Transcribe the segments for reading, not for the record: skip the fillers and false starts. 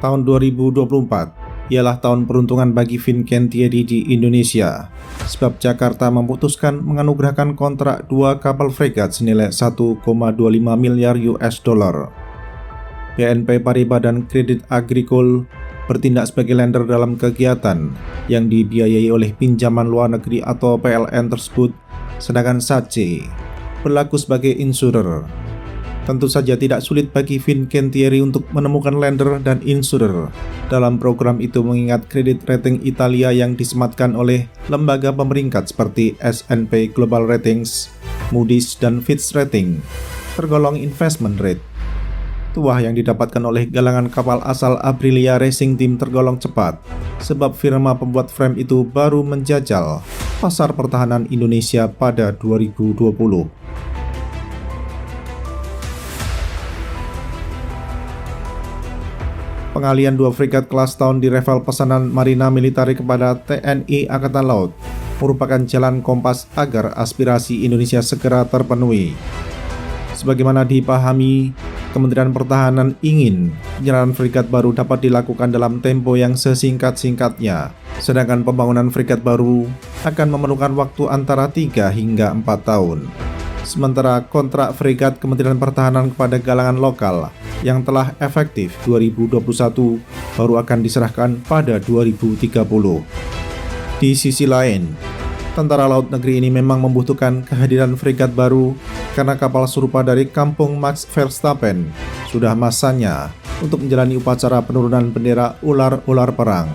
tahun 2024 ialah tahun peruntungan bagi Fincantieri di Indonesia, sebab Jakarta memutuskan menganugerahkan kontrak 2 kapal fregat senilai 1,25 miliar US dollar. BNP Paribas dan Credit Agricole bertindak sebagai lender dalam kegiatan yang dibiayai oleh pinjaman luar negeri atau PLN tersebut, sedangkan SACE berlaku sebagai insurer. Tentu saja tidak sulit bagi Fincantieri untuk menemukan lender dan insurer dalam program itu, mengingat kredit rating Italia yang disematkan oleh lembaga pemeringkat seperti S&P Global Ratings, Moody's, dan Fitch Rating tergolong investment grade. Tuah yang didapatkan oleh galangan kapal asal Aprilia Racing Team tergolong cepat, sebab firma pembuat frame itu baru menjajal pasar pertahanan Indonesia pada 2020. Pengalian 2 fregat kelas tahun di Revel pesanan Marina Militari kepada TNI Angkatan Laut merupakan jalan kompas agar aspirasi Indonesia segera terpenuhi. Sebagaimana dipahami, Kementerian Pertahanan ingin penyerahan fregat baru dapat dilakukan dalam tempo yang sesingkat-singkatnya, sedangkan pembangunan fregat baru akan memerlukan waktu antara 3 hingga 4 tahun. Sementara kontrak fregat Kementerian Pertahanan kepada galangan lokal yang telah efektif 2021 baru akan diserahkan pada 2030. Di sisi lain, Tentara Laut Negeri ini memang membutuhkan kehadiran fregat baru karena kapal serupa dari kampung Max Verstappen sudah masanya untuk menjalani upacara penurunan bendera ular-ular perang.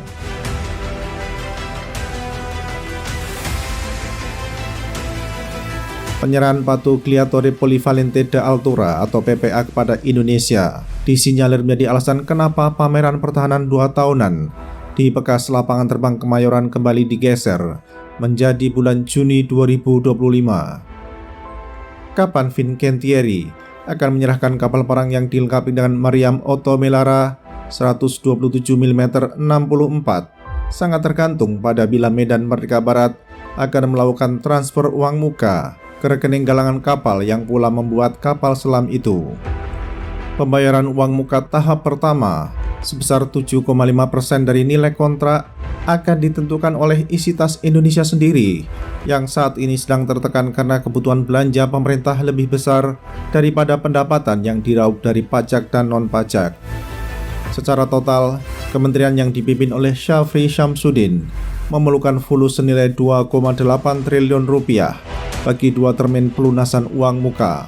Penyerahan Patu Gliatore Polivalente da Altura atau PPA kepada Indonesia disinyalir menjadi alasan kenapa pameran pertahanan 2 tahunan di bekas lapangan terbang Kemayoran kembali digeser menjadi bulan Juni 2025. Kapan Fincantieri akan menyerahkan kapal perang yang dilengkapi dengan meriam Otto Melara 127 mm 64 sangat tergantung pada bila Medan Merdeka Barat akan melakukan transfer uang muka ke rekening galangan kapal yang pula membuat kapal selam itu. Pembayaran uang muka tahap pertama sebesar 7,5% dari nilai kontrak akan ditentukan oleh isi tas Indonesia sendiri yang saat ini sedang tertekan karena kebutuhan belanja pemerintah lebih besar daripada pendapatan yang diraup dari pajak dan non-pajak. Secara total, kementerian yang dipimpin oleh Syafri Syamsuddin memerlukan fulus senilai 2,8 triliun rupiah bagi 2 termin pelunasan uang muka.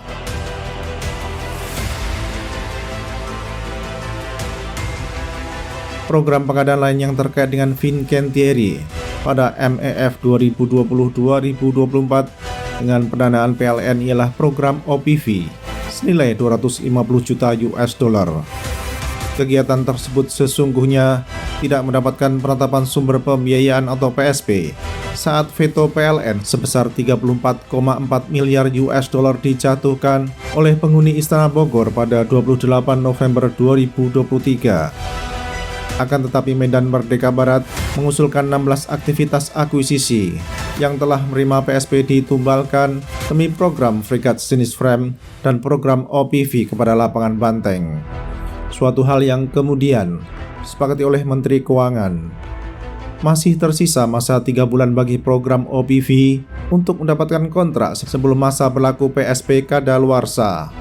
Program pengadaan lain yang terkait dengan Fincantieri pada MEF 2020-2024 dengan pendanaan PLN ialah program OPV senilai 250 juta US dollar. Kegiatan tersebut sesungguhnya tidak mendapatkan penetapan sumber pembiayaan atau PSP saat veto PLN sebesar 34,4 miliar US dollar dijatuhkan oleh penghuni Istana Bogor pada 28 November 2023. Akan tetapi Medan Merdeka Barat mengusulkan 16 aktivitas akuisisi yang telah menerima PSP ditumbalkan demi program fregat jenis frame dan program OPV kepada lapangan banteng. Suatu hal yang kemudian disepakati oleh Menteri Keuangan. Masih tersisa masa 3 bulan bagi program OPV untuk mendapatkan kontrak sebelum masa berlaku PSP kadaluarsa.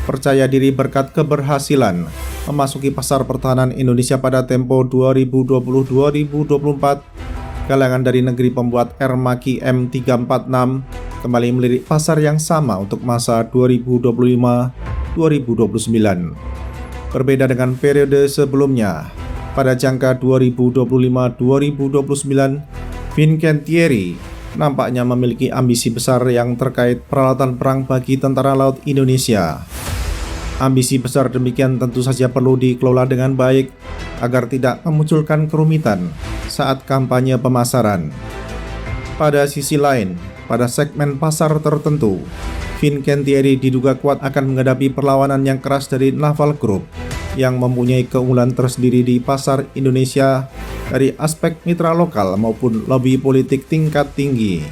Percaya diri berkat keberhasilan memasuki pasar pertahanan Indonesia pada tempo 2020-2024, galangan dari negeri pembuat Air Maki M346 kembali melirik pasar yang sama untuk masa 2025-2029. Berbeda dengan periode sebelumnya, pada jangka 2025-2029, Fincantieri nampaknya memiliki ambisi besar yang terkait peralatan perang bagi Tentara Laut Indonesia. Ambisi besar demikian tentu saja perlu dikelola dengan baik agar tidak memunculkan kerumitan saat kampanye pemasaran. Pada sisi lain, pada segmen pasar tertentu, Fincantieri diduga kuat akan menghadapi perlawanan yang keras dari Naval Group yang mempunyai keunggulan tersendiri di pasar Indonesia dari aspek mitra lokal maupun lobby politik tingkat tinggi.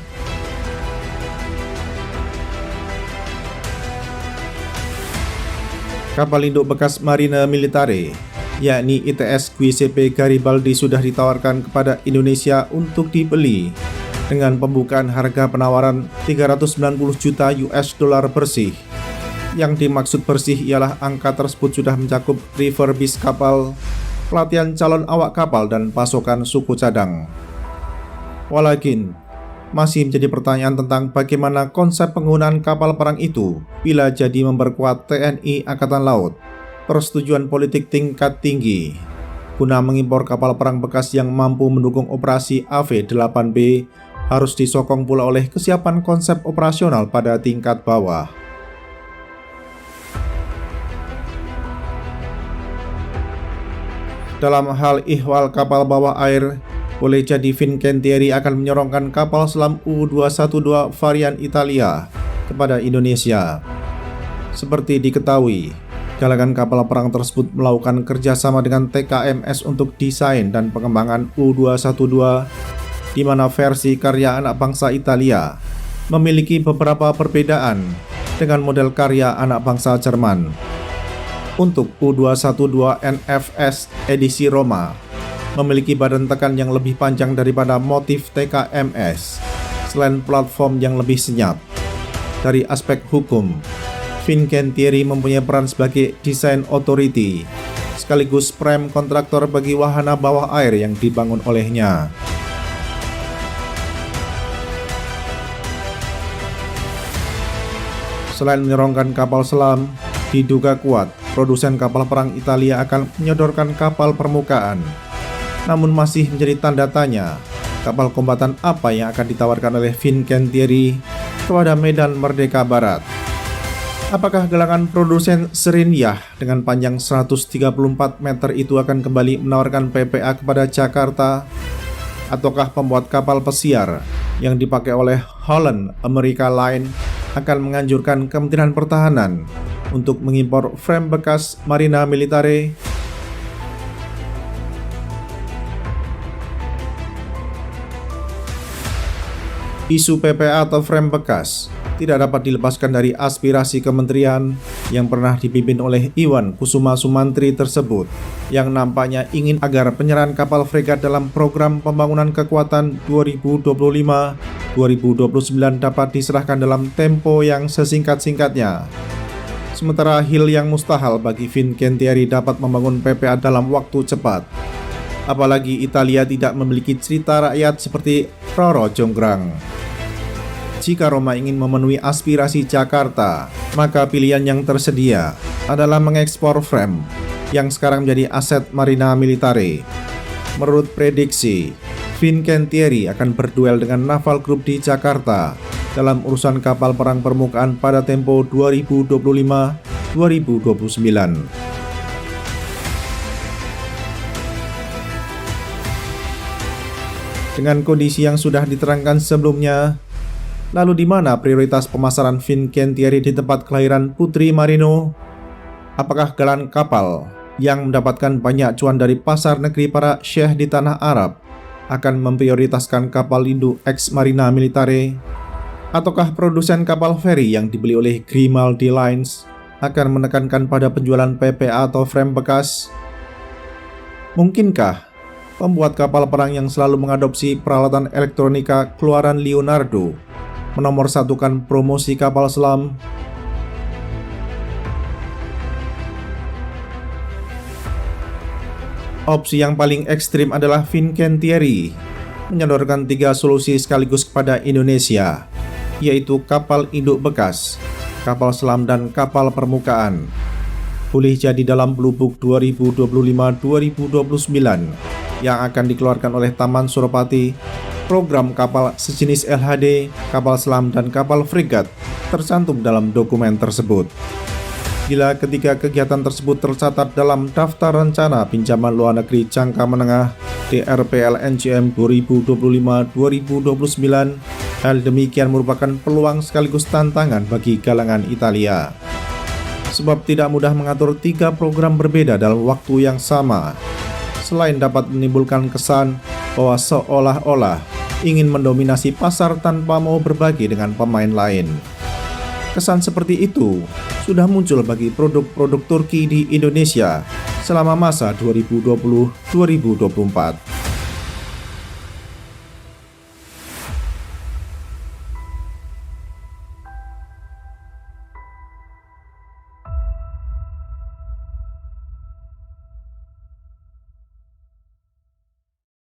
Kapal induk bekas Marina Militare, yakni ITS Giuseppe Garibaldi, sudah ditawarkan kepada Indonesia untuk dibeli dengan pembukaan harga penawaran 390 juta US dollar bersih. Yang dimaksud bersih ialah angka tersebut sudah mencakup refurbish kapal, pelatihan calon awak kapal, dan pasokan suku cadang. Walakin masih menjadi pertanyaan tentang bagaimana konsep penggunaan kapal perang itu bila jadi memperkuat TNI Angkatan Laut. Persetujuan politik tingkat tinggi guna mengimpor kapal perang bekas yang mampu mendukung operasi AV-8B harus disokong pula oleh kesiapan konsep operasional pada tingkat bawah. Dalam hal ihwal kapal bawah air, boleh jadi Fincantieri akan menyorongkan kapal selam U-212 varian Italia kepada Indonesia. Seperti diketahui, galangan kapal perang tersebut melakukan kerjasama dengan TKMS untuk desain dan pengembangan U-212, di mana versi karya anak bangsa Italia memiliki beberapa perbedaan dengan model karya anak bangsa Jerman. Untuk U-212 NFS edisi Roma memiliki badan tekan yang lebih panjang daripada motif TKMS, selain platform yang lebih senyap. Dari aspek hukum, Fincantieri mempunyai peran sebagai desain authority, sekaligus prime kontraktor bagi wahana bawah air yang dibangun olehnya. Selain menyorongkan kapal selam, diduga kuat produsen kapal perang Italia akan menyodorkan kapal permukaan. Namun masih menjadi tanda tanya, kapal kombatan apa yang akan ditawarkan oleh Fincantieri kepada Medan Merdeka Barat. Apakah galangan produsen Serinyah dengan panjang 134 meter itu akan kembali menawarkan PPA kepada Jakarta? Ataukah pembuat kapal pesiar yang dipakai oleh Holland America Line akan menganjurkan Kementerian Pertahanan untuk mengimpor frame bekas Marina Militare? Isu PPA atau frame bekas tidak dapat dilepaskan dari aspirasi kementerian yang pernah dipimpin oleh Iwan Kusuma Sumantri tersebut, yang nampaknya ingin agar penyerahan kapal fregat dalam program pembangunan kekuatan 2025-2029 dapat diserahkan dalam tempo yang sesingkat-singkatnya. Sementara hal yang mustahil bagi Fincantieri dapat membangun PPA dalam waktu cepat. Apalagi Italia tidak memiliki cerita rakyat seperti Roro Jonggrang. Jika Roma ingin memenuhi aspirasi Jakarta, maka pilihan yang tersedia adalah mengekspor frame yang sekarang menjadi aset Marina Militare. Menurut prediksi, Fincantieri akan berduel dengan Naval Group di Jakarta dalam urusan kapal perang permukaan pada tempo 2025-2029. Dengan kondisi yang sudah diterangkan sebelumnya, lalu di mana prioritas pemasaran Fincantieri di tempat kelahiran Putri Marino? Apakah galangan kapal yang mendapatkan banyak cuan dari pasar negeri para syekh di tanah Arab akan memprioritaskan kapal induk ex Marina Militare? Ataukah produsen kapal feri yang dibeli oleh Grimaldi Lines akan menekankan pada penjualan PPA atau frame bekas? Mungkinkah pembuat kapal perang yang selalu mengadopsi peralatan elektronika keluaran Leonardo menomorsatukan promosi kapal selam? Opsi yang paling ekstrim adalah Fincantieri menyodorkan 3 solusi sekaligus kepada Indonesia, yaitu kapal induk bekas, kapal selam, dan kapal permukaan. Boleh jadi dalam Blue Book 2025-2029 yang akan dikeluarkan oleh Taman Suropati, program kapal sejenis LHD, kapal selam, dan kapal fregat tercantum dalam dokumen tersebut. Bila ketiga kegiatan tersebut tercatat dalam daftar rencana pinjaman luar negeri jangka menengah DRPLNJM 2025-2029, hal demikian merupakan peluang sekaligus tantangan bagi galangan Italia. Sebab tidak mudah mengatur 3 program berbeda dalam waktu yang sama, selain dapat menimbulkan kesan bahwa seolah-olah ingin mendominasi pasar tanpa mau berbagi dengan pemain lain. Kesan seperti itu sudah muncul bagi produk-produk Turki di Indonesia selama masa 2020-2024.